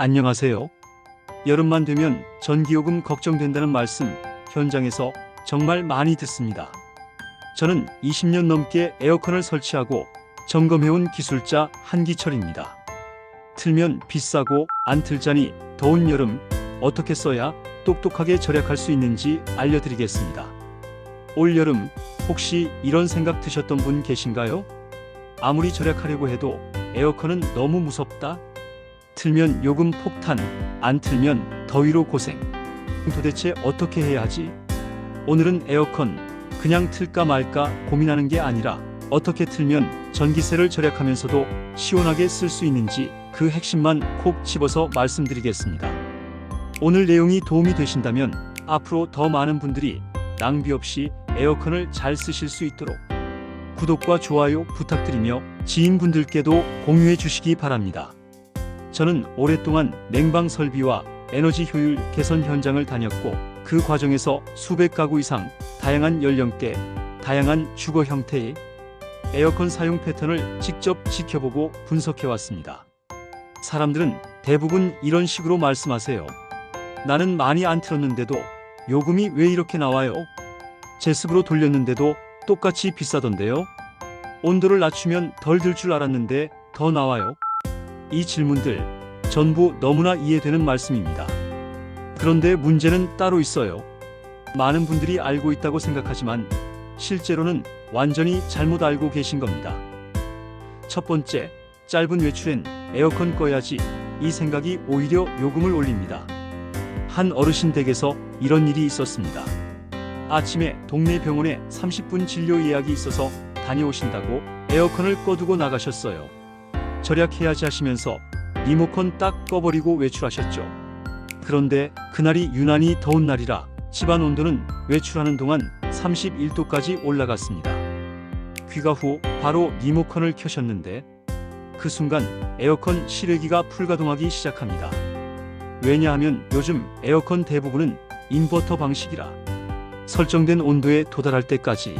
안녕하세요. 여름만 되면 전기요금 걱정된다는 말씀 현장에서 정말 많이 듣습니다. 저는 20년 넘게 에어컨을 설치하고 점검해온 기술자 한기철입니다. 틀면 비싸고 안 틀자니 더운 여름 어떻게 써야 똑똑하게 절약할 수 있는지 알려드리겠습니다. 올여름 혹시 이런 생각 드셨던 분 계신가요? 아무리 절약하려고 해도 에어컨은 너무 무섭다. 틀면 요금 폭탄, 안 틀면 더위로 고생. 도대체 어떻게 해야 하지? 오늘은 에어컨 그냥 틀까 말까 고민하는 게 아니라 어떻게 틀면 전기세를 절약하면서도 시원하게 쓸 수 있는지 그 핵심만 콕 집어서 말씀드리겠습니다. 오늘 내용이 도움이 되신다면 앞으로 더 많은 분들이 낭비 없이 에어컨을 잘 쓰실 수 있도록 구독과 좋아요 부탁드리며 지인분들께도 공유해 주시기 바랍니다. 저는 오랫동안 냉방 설비와 에너지 효율 개선 현장을 다녔고 그 과정에서 수백 가구 이상 다양한 연령대, 다양한 주거 형태의 에어컨 사용 패턴을 직접 지켜보고 분석해왔습니다. 사람들은 대부분 이런 식으로 말씀하세요. 나는 많이 안 틀었는데도 요금이 왜 이렇게 나와요? 제습으로 돌렸는데도 똑같이 비싸던데요? 온도를 낮추면 덜 들 줄 알았는데 더 나와요? 이 질문들 전부 너무나 이해되는 말씀입니다. 그런데 문제는 따로 있어요. 많은 분들이 알고 있다고 생각하지만 실제로는 완전히 잘못 알고 계신 겁니다. 첫 번째, 짧은 외출엔 에어컨 꺼야지 이 생각이 오히려 요금을 올립니다. 한 어르신 댁에서 이런 일이 있었습니다. 아침에 동네 병원에 30분 진료 예약이 있어서 다녀오신다고 에어컨을 꺼두고 나가셨어요. 절약해야지 하시면서 리모컨 딱 꺼버리고 외출하셨죠. 그런데 그날이 유난히 더운 날이라 집안 온도는 외출하는 동안 31도까지 올라갔습니다. 귀가 후 바로 리모컨을 켜셨는데 그 순간 에어컨 실외기가 불가동하기 시작합니다. 왜냐하면 요즘 에어컨 대부분은 인버터 방식이라 설정된 온도에 도달할 때까지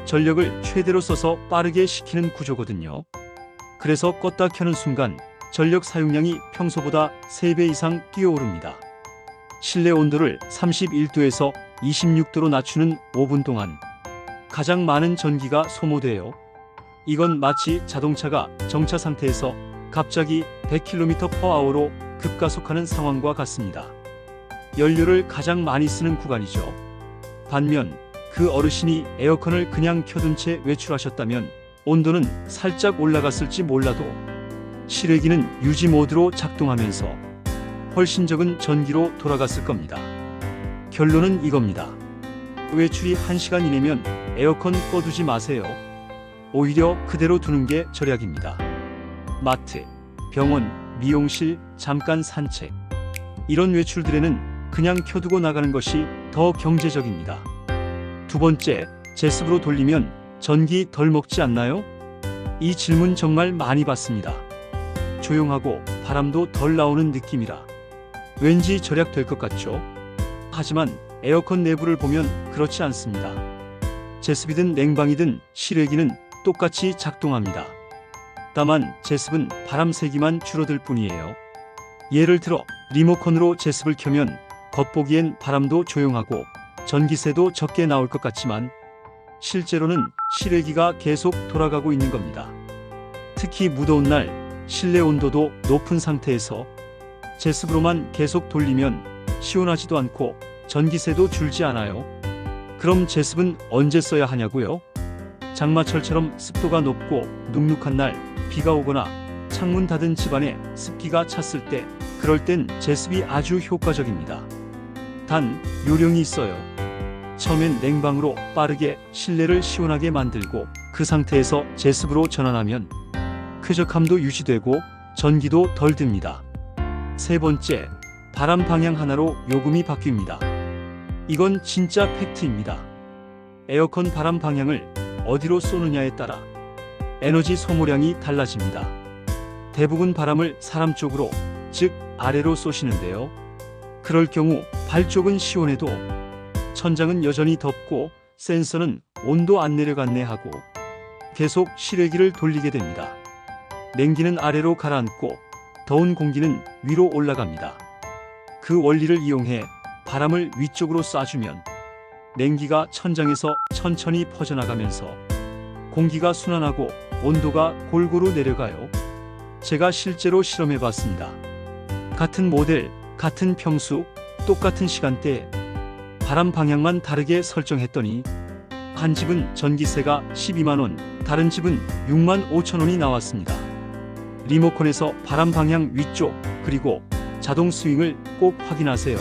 전력을 최대로 써서 빠르게 식히는 구조거든요. 그래서 껐다 켜는 순간 전력 사용량이 평소보다 3배 이상 뛰어오릅니다. 실내 온도를 31도에서 26도로 낮추는 5분 동안 가장 많은 전기가 소모돼요. 이건 마치 자동차가 정차 상태에서 갑자기 100km/h로 급가속하는 상황과 같습니다. 연료를 가장 많이 쓰는 구간이죠. 반면 그 어르신이 에어컨을 그냥 켜둔 채 외출하셨다면 온도는 살짝 올라갔을지 몰라도 실외기는 유지 모드로 작동하면서 훨씬 적은 전기로 돌아갔을 겁니다. 결론은 이겁니다. 외출이 1시간 이내면 에어컨 꺼두지 마세요. 오히려 그대로 두는 게 절약입니다. 마트, 병원, 미용실, 잠깐 산책. 이런 외출들에는 그냥 켜두고 나가는 것이 더 경제적입니다. 두 번째, 제습으로 돌리면 전기 덜 먹지 않나요? 이 질문 정말 많이 받습니다. 조용하고 바람도 덜 나오는 느낌이라 왠지 절약될 것 같죠? 하지만 에어컨 내부를 보면 그렇지 않습니다. 제습이든 냉방이든 실외기는 똑같이 작동합니다. 다만 제습은 바람 세기만 줄어들 뿐이에요. 예를 들어 리모컨으로 제습을 켜면 겉보기엔 바람도 조용하고 전기세도 적게 나올 것 같지만 실제로는 실외기가 계속 돌아가고 있는 겁니다. 특히 무더운 날 실내 온도도 높은 상태에서 제습으로만 계속 돌리면 시원하지도 않고 전기세도 줄지 않아요. 그럼 제습은 언제 써야 하냐고요? 장마철처럼 습도가 높고 눅눅한 날, 비가 오거나 창문 닫은 집안에 습기가 찼을 때 그럴 땐 제습이 아주 효과적입니다. 단 요령이 있어요. 처음엔 냉방으로 빠르게 실내를 시원하게 만들고 그 상태에서 제습으로 전환하면 쾌적함도 유지되고 전기도 덜 듭니다. 세 번째, 바람 방향 하나로 요금이 바뀝니다. 이건 진짜 팩트입니다. 에어컨 바람 방향을 어디로 쏘느냐에 따라 에너지 소모량이 달라집니다. 대부분 바람을 사람 쪽으로, 즉 아래로 쏘시는데요. 그럴 경우 발 쪽은 시원해도 천장은 여전히 덥고 센서는 온도 안 내려갔네 하고 계속 실외기를 돌리게 됩니다. 냉기는 아래로 가라앉고 더운 공기는 위로 올라갑니다. 그 원리를 이용해 바람을 위쪽으로 쏴주면 냉기가 천장에서 천천히 퍼져나가면서 공기가 순환하고 온도가 골고루 내려가요. 제가 실제로 실험해 봤습니다. 같은 모델, 같은 평수, 똑같은 시간대에 바람 방향만 다르게 설정했더니 한 집은 전기세가 12만원, 다른 집은 6만 5천원이 나왔습니다. 리모컨에서 바람 방향 위쪽 그리고 자동 스윙을 꼭 확인하세요.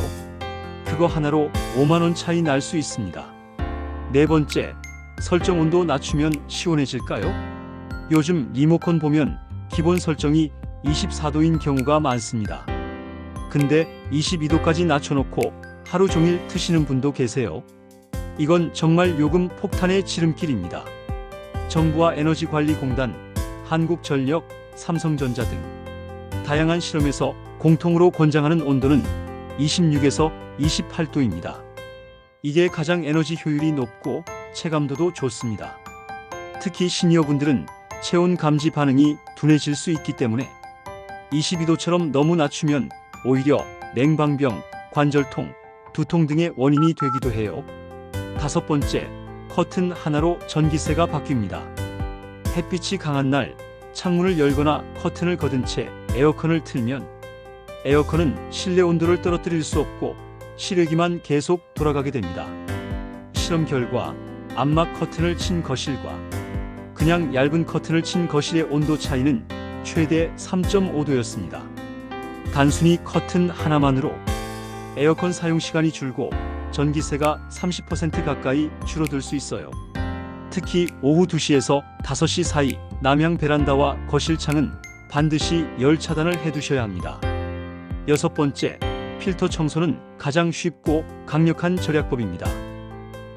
그거 하나로 5만원 차이 날 수 있습니다. 네 번째, 설정 온도 낮추면 시원해질까요? 요즘 리모컨 보면 기본 설정이 24도인 경우가 많습니다. 근데 22도까지 낮춰놓고 하루 종일 트시는 분도 계세요. 이건 정말 요금 폭탄의 지름길입니다. 정부와 에너지관리공단, 한국전력, 삼성전자 등 다양한 실험에서 공통으로 권장하는 온도는 26에서 28도입니다. 이게 가장 에너지 효율이 높고 체감도도 좋습니다. 특히 시니어분들은 체온 감지 반응이 둔해질 수 있기 때문에 22도처럼 너무 낮추면 오히려 냉방병, 관절통, 두통 등의 원인이 되기도 해요. 다섯 번째, 커튼 하나로 전기세가 바뀝니다. 햇빛이 강한 날 창문을 열거나 커튼을 걷은 채 에어컨을 틀면 에어컨은 실내 온도를 떨어뜨릴 수 없고 실외기만 계속 돌아가게 됩니다. 실험 결과 암막 커튼을 친 거실과 그냥 얇은 커튼을 친 거실의 온도 차이는 최대 3.5도였습니다. 단순히 커튼 하나만으로 에어컨 사용 시간이 줄고 전기세가 30% 가까이 줄어들 수 있어요. 특히 오후 2시에서 5시 사이 남향 베란다와 거실 창은 반드시 열 차단을 해두셔야 합니다. 여섯 번째, 필터 청소는 가장 쉽고 강력한 절약법입니다.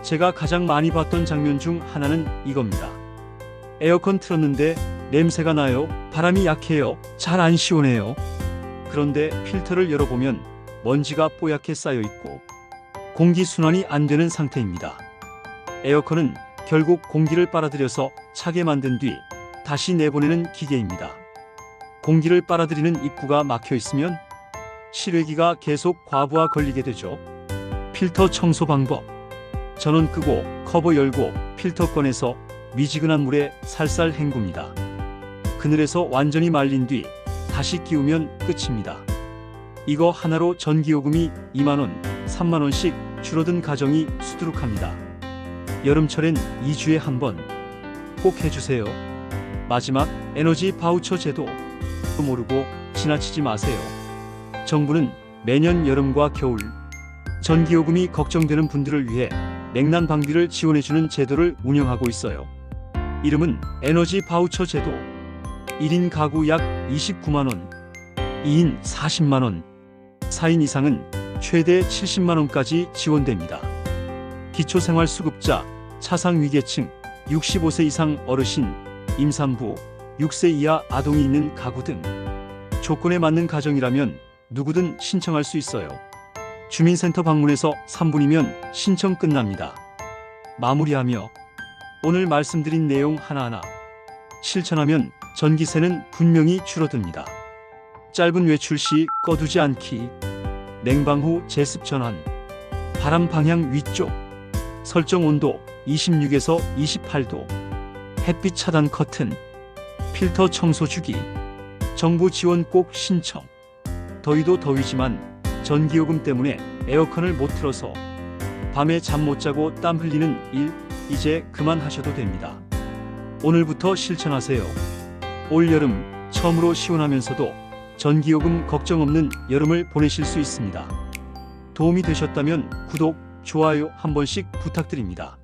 제가 가장 많이 봤던 장면 중 하나는 이겁니다. 에어컨 틀었는데 냄새가 나요. 바람이 약해요. 잘 안 시원해요. 그런데 필터를 열어보면 먼지가 뽀얗게 쌓여있고 공기 순환이 안 되는 상태입니다. 에어컨은 결국 공기를 빨아들여서 차게 만든 뒤 다시 내보내는 기계입니다. 공기를 빨아들이는 입구가 막혀 있으면 실외기가 계속 과부하 걸리게 되죠. 필터 청소 방법. 전원 끄고 커버 열고 필터 꺼내서 미지근한 물에 살살 헹굽니다. 그늘에서 완전히 말린 뒤 다시 끼우면 끝입니다. 이거 하나로 전기요금이 2만원, 3만원씩 줄어든 가정이 수두룩합니다. 여름철엔 2주에 한 번 꼭 해주세요. 마지막, 에너지 바우처 제도 모르고 지나치지 마세요. 정부는 매년 여름과 겨울 전기요금이 걱정되는 분들을 위해 냉난 방비를 지원해주는 제도를 운영하고 있어요. 이름은 에너지 바우처 제도. 1인 가구 약 29만원, 2인 40만원, 4인 이상은 최대 70만원까지 지원됩니다. 기초생활수급자, 차상위계층, 65세 이상 어르신, 임산부, 6세 이하 아동이 있는 가구 등 조건에 맞는 가정이라면 누구든 신청할 수 있어요. 주민센터 방문해서 3분이면 신청 끝납니다. 마무리하며 오늘 말씀드린 내용 하나하나 실천하면 전기세는 분명히 줄어듭니다. 짧은 외출 시 꺼두지 않기, 냉방 후 제습 전환, 바람 방향 위쪽, 설정 온도 26에서 28도, 햇빛 차단 커튼, 필터 청소 주기, 정부 지원 꼭 신청. 더위도 더위지만 전기요금 때문에 에어컨을 못 틀어서 밤에 잠 못 자고 땀 흘리는 일 이제 그만하셔도 됩니다. 오늘부터 실천하세요. 올여름 처음으로 시원하면서도 전기요금 걱정 없는 여름을 보내실 수 있습니다. 도움이 되셨다면 구독, 좋아요 한 번씩 부탁드립니다.